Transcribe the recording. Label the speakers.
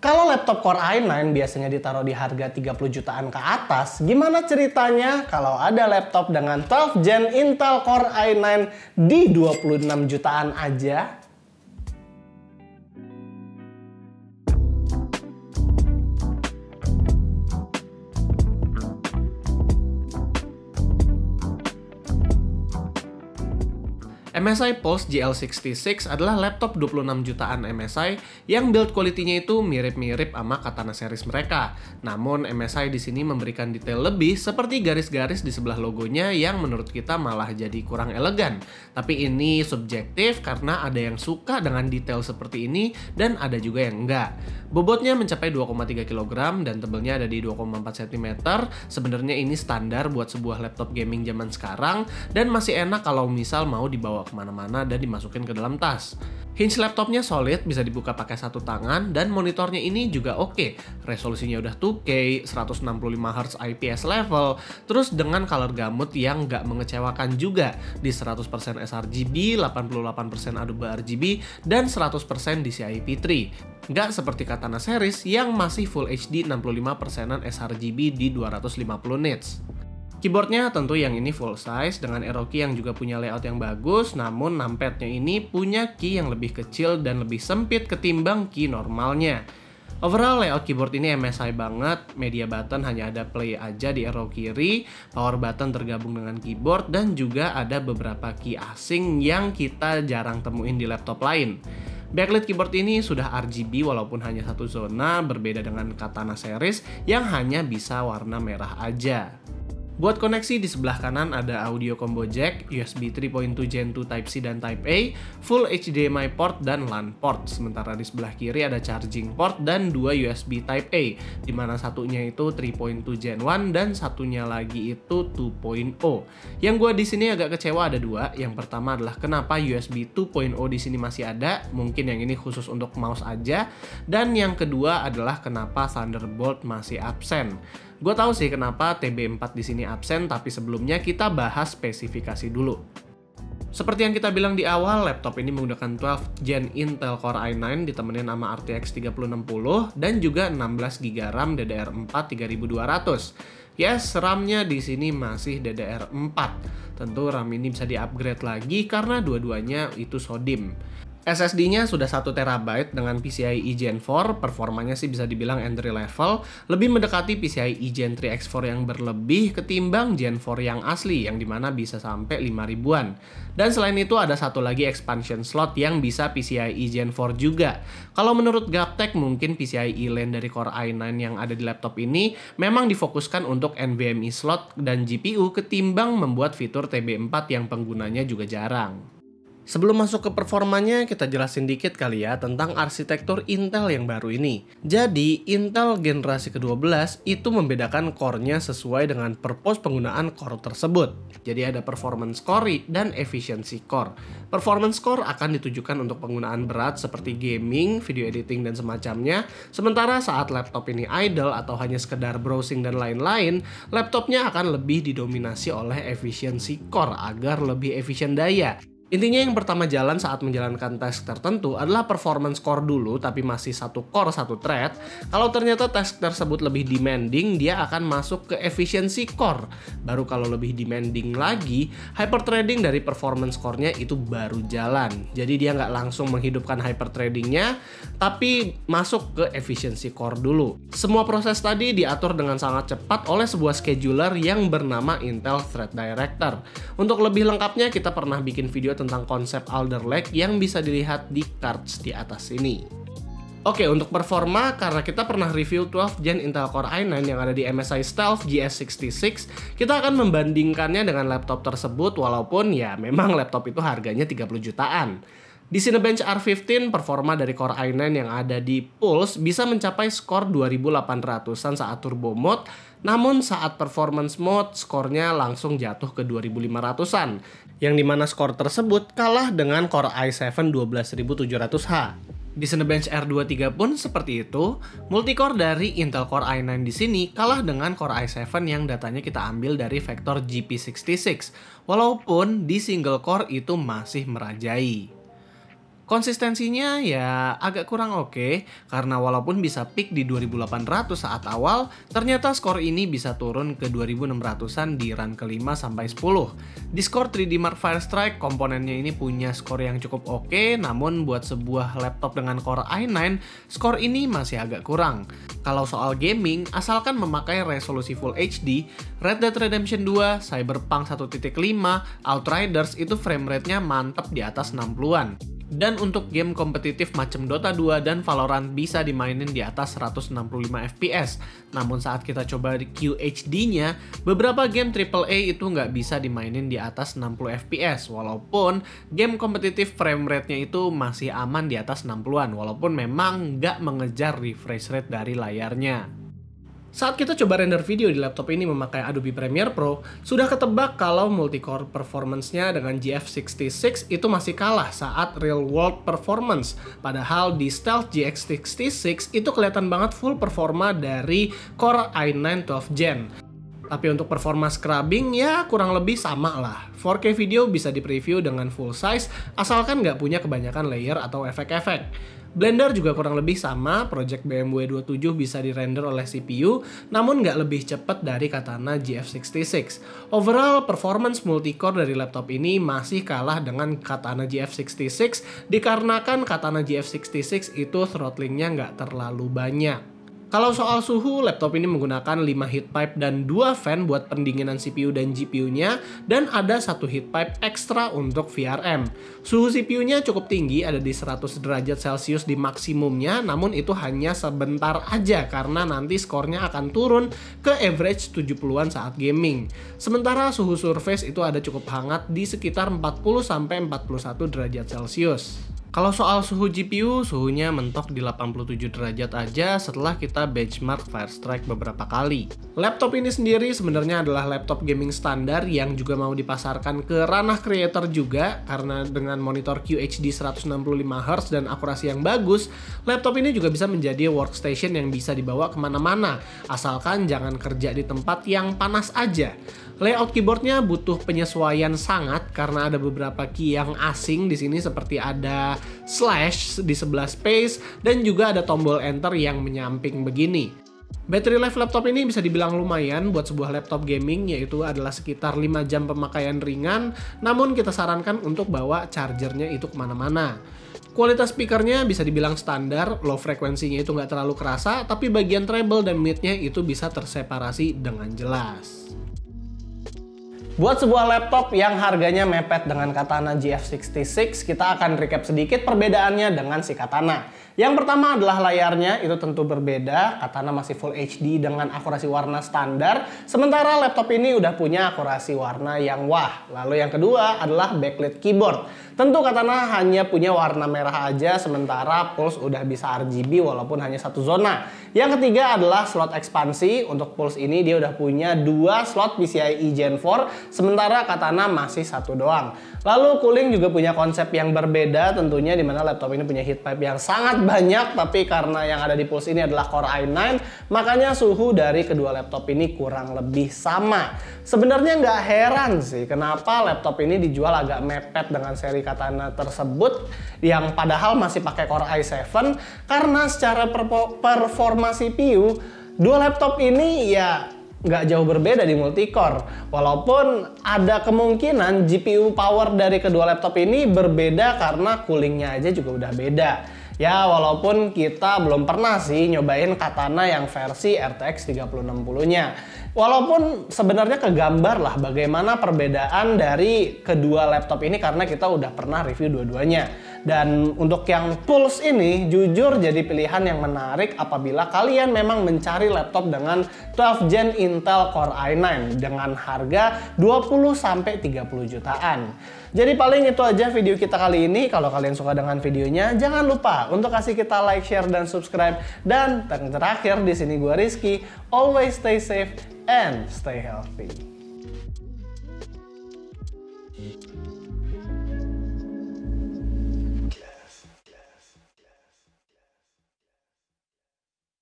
Speaker 1: Kalau laptop Core i9 biasanya ditaruh di harga 30 jutaan ke atas, gimana ceritanya kalau ada laptop dengan 12 Gen Intel Core i9 di 26 jutaan aja?
Speaker 2: MSI Pulse GL66 adalah laptop 26 jutaan MSI yang build quality-nya itu mirip-mirip sama Katana series mereka. Namun MSI di sini memberikan detail lebih seperti garis-garis di sebelah logonya yang menurut kita malah jadi kurang elegan. Tapi ini subjektif karena ada yang suka dengan detail seperti ini dan ada juga yang enggak. Bobotnya mencapai 2,3 kg dan tebelnya ada di 2,4 cm. Sebenarnya ini standar buat sebuah laptop gaming zaman sekarang dan masih enak kalau misal mau dibawa kemana-mana dan dimasukin ke dalam tas. Hinge laptopnya solid, bisa dibuka pakai satu tangan, dan monitornya ini juga oke. Resolusinya udah 2K, 165Hz IPS level, terus dengan color gamut yang nggak mengecewakan juga, di 100% sRGB, 88% Adobe RGB, dan 100% DCI P3. Nggak seperti Katana series yang masih Full HD 65% sRGB di 250 nits. Keyboardnya tentu yang ini full size dengan arrow key yang juga punya layout yang bagus, namun numpadnya ini punya key yang lebih kecil dan lebih sempit ketimbang key normalnya. Overall layout keyboard ini MSI banget, media button hanya ada play aja di arrow kiri, power button tergabung dengan keyboard, dan juga ada beberapa key asing yang kita jarang temuin di laptop lain. Backlit keyboard ini sudah RGB walaupun hanya satu zona, berbeda dengan Katana series yang hanya bisa warna merah aja. Buat koneksi di sebelah kanan ada audio combo jack, USB 3.2 Gen 2 Type-C dan Type-A, full HDMI port dan LAN port. Sementara di sebelah kiri ada charging port dan dua USB Type-A, di mana satunya itu 3.2 Gen 1 dan satunya lagi itu 2.0. Yang gua di sini agak kecewa ada dua. Yang pertama adalah kenapa USB 2.0 di sini masih ada, mungkin yang ini khusus untuk mouse aja. Dan yang kedua adalah kenapa Thunderbolt masih absen. Gue tahu sih kenapa TB4 di sini absen, tapi sebelumnya kita bahas spesifikasi dulu. Seperti yang kita bilang di awal, laptop ini menggunakan 12 Gen Intel Core i9 ditemenin sama RTX 3060 dan juga 16GB RAM DDR4 3200. Yes, RAM-nya di sini masih DDR4. Tentu RAM ini bisa di-upgrade lagi karena dua-duanya itu SODIMM. SSD-nya sudah 1TB dengan PCIe Gen 4, performanya sih bisa dibilang entry level, lebih mendekati PCIe Gen 3 X4 yang berlebih ketimbang Gen 4 yang asli, yang dimana bisa sampai 5000-an. Dan selain itu ada satu lagi expansion slot yang bisa PCIe Gen 4 juga. Kalau menurut Gaptek mungkin PCIe lane dari Core i9 yang ada di laptop ini memang difokuskan untuk NVMe slot dan GPU ketimbang membuat fitur TB4 yang penggunanya juga jarang. Sebelum masuk ke performanya, kita jelasin dikit kali ya tentang arsitektur Intel yang baru ini. Jadi, Intel generasi ke-12 itu membedakan core-nya sesuai dengan purpose penggunaan core tersebut. Jadi ada performance core dan efficiency core. Performance core akan ditujukan untuk penggunaan berat seperti gaming, video editing, dan semacamnya. Sementara saat laptop ini idle atau hanya sekedar browsing dan lain-lain, laptopnya akan lebih didominasi oleh efficiency core agar lebih efisien daya. Intinya yang pertama jalan saat menjalankan task tertentu adalah performance core dulu, tapi masih satu core satu thread. Kalau ternyata task tersebut lebih demanding, dia akan masuk ke efficiency core. Baru kalau lebih demanding lagi, hyperthreading dari performance core-nya itu baru jalan. Jadi dia nggak langsung menghidupkan hyperthreading-nya, tapi masuk ke efficiency core dulu. Semua proses tadi diatur dengan sangat cepat oleh sebuah scheduler yang bernama Intel Thread Director. Untuk lebih lengkapnya kita pernah bikin video tentang konsep Alder Lake yang bisa dilihat di cards di atas ini. Oke, untuk performa, karena kita pernah review 12 Gen Intel Core i9 yang ada di MSI Stealth GS66, kita akan membandingkannya dengan laptop tersebut walaupun ya memang laptop itu harganya 30 jutaan. Di Cinebench R15, performa dari Core i9 yang ada di Pulse bisa mencapai skor 2800-an saat turbo mode, namun saat performance mode skornya langsung jatuh ke 2500-an, yang dimana skor tersebut kalah dengan Core i7 12700H. Di Cinebench R23 pun seperti itu, multicore dari Intel Core i9 di sini kalah dengan Core i7 yang datanya kita ambil dari vektor GP66, walaupun di single core itu masih merajai. Konsistensinya ya agak kurang oke, karena walaupun bisa peak di 2800 saat awal, ternyata skor ini bisa turun ke 2600-an di run ke-5 sampai 10. Di skor 3D Mark Firestrike, komponennya ini punya skor yang cukup oke, namun buat sebuah laptop dengan Core i9, skor ini masih agak kurang. Kalau soal gaming, asalkan memakai resolusi Full HD, Red Dead Redemption 2, Cyberpunk 1.5, Outriders itu frame rate-nya mantep di atas 60-an. Dan untuk game kompetitif macam Dota 2 dan Valorant bisa dimainin di atas 165 fps. Namun saat kita coba di QHD-nya, beberapa game AAA itu nggak bisa dimainin di atas 60 fps. Walaupun game kompetitif frame rate-nya itu masih aman di atas 60-an, walaupun memang nggak mengejar refresh rate dari layarnya. Saat kita coba render video di laptop ini memakai Adobe Premiere Pro, sudah ketebak kalau multicore performance-nya dengan GeForce 66 itu masih kalah saat real world performance. Padahal di Stealth GX 66 itu kelihatan banget full performa dari Core i9 12th Gen. Tapi untuk performa scrubbing ya kurang lebih sama lah. 4K video bisa di preview dengan full size asalkan nggak punya kebanyakan layer atau efek-efek. Blender juga kurang lebih sama, Project BMW 27 bisa di-render oleh CPU, namun nggak lebih cepat dari Katana GeForce 66. Overall, performance multicore dari laptop ini masih kalah dengan Katana GeForce 66, dikarenakan Katana GeForce 66 itu throttlingnya nggak terlalu banyak. Kalau soal suhu, laptop ini menggunakan 5 heat pipe dan 2 fan buat pendinginan CPU dan GPU-nya, dan ada 1 heat pipe ekstra untuk VRM. Suhu CPU-nya cukup tinggi, ada di 100 derajat Celcius di maksimumnya, namun itu hanya sebentar aja karena nanti skornya akan turun ke average 70-an saat gaming. Sementara suhu surface itu ada cukup hangat di sekitar 40-41 derajat Celcius. Kalau soal suhu GPU, suhunya mentok di 87 derajat aja setelah kita benchmark Firestrike beberapa kali. Laptop ini sendiri sebenarnya adalah laptop gaming standar yang juga mau dipasarkan ke ranah creator juga, karena dengan monitor QHD 165Hz dan akurasi yang bagus, laptop ini juga bisa menjadi workstation yang bisa dibawa kemana-mana, asalkan jangan kerja di tempat yang panas aja. Layout keyboardnya butuh penyesuaian sangat karena ada beberapa key yang asing di sini, seperti ada slash di sebelah space dan juga ada tombol enter yang menyamping begini. Battery life laptop ini bisa dibilang lumayan buat sebuah laptop gaming, yaitu adalah sekitar 5 jam pemakaian ringan, namun kita sarankan untuk bawa chargernya itu kemana-mana. Kualitas speakernya bisa dibilang standar, low frekuensinya itu nggak terlalu kerasa, tapi bagian treble dan mid-nya itu bisa terseparasi dengan jelas.
Speaker 1: Buat sebuah laptop yang harganya mepet dengan Katana GeForce 66, kita akan recap sedikit perbedaannya dengan si Katana. Yang pertama adalah layarnya, itu tentu berbeda. Katana masih Full HD dengan akurasi warna standar, sementara laptop ini udah punya akurasi warna yang wah. Lalu yang kedua adalah backlit keyboard. Tentu Katana hanya punya warna merah aja, sementara Pulse udah bisa RGB walaupun hanya satu zona. Yang ketiga adalah slot ekspansi. Untuk Pulse ini dia udah punya 2 slot PCIe Gen 4, sementara Katana masih satu doang. Lalu cooling juga punya konsep yang berbeda tentunya, dimana laptop ini punya heat pipe yang sangat banyak, tapi karena yang ada di Pulse ini adalah Core i9, makanya suhu dari kedua laptop ini kurang lebih sama. Sebenarnya nggak heran sih kenapa laptop ini dijual agak mepet dengan seri Katana tersebut, yang padahal masih pakai Core i7, karena secara performa CPU, dua laptop ini ya nggak jauh berbeda di multicore. Walaupun ada kemungkinan GPU power dari kedua laptop ini berbeda karena coolingnya aja juga udah beda. Ya walaupun kita belum pernah sih nyobain Katana yang versi RTX 3060-nya. Walaupun sebenarnya kegambar lah bagaimana perbedaan dari kedua laptop ini karena kita udah pernah review dua-duanya. Dan untuk yang Pulse ini jujur jadi pilihan yang menarik apabila kalian memang mencari laptop dengan 12th Gen Intel Core i9 dengan harga 20-30 jutaan. Jadi paling itu aja video kita kali ini. Kalau kalian suka dengan videonya, jangan lupa untuk kasih kita like, share, dan subscribe. Dan yang terakhir di sini gue Rizky. Always stay safe and stay healthy.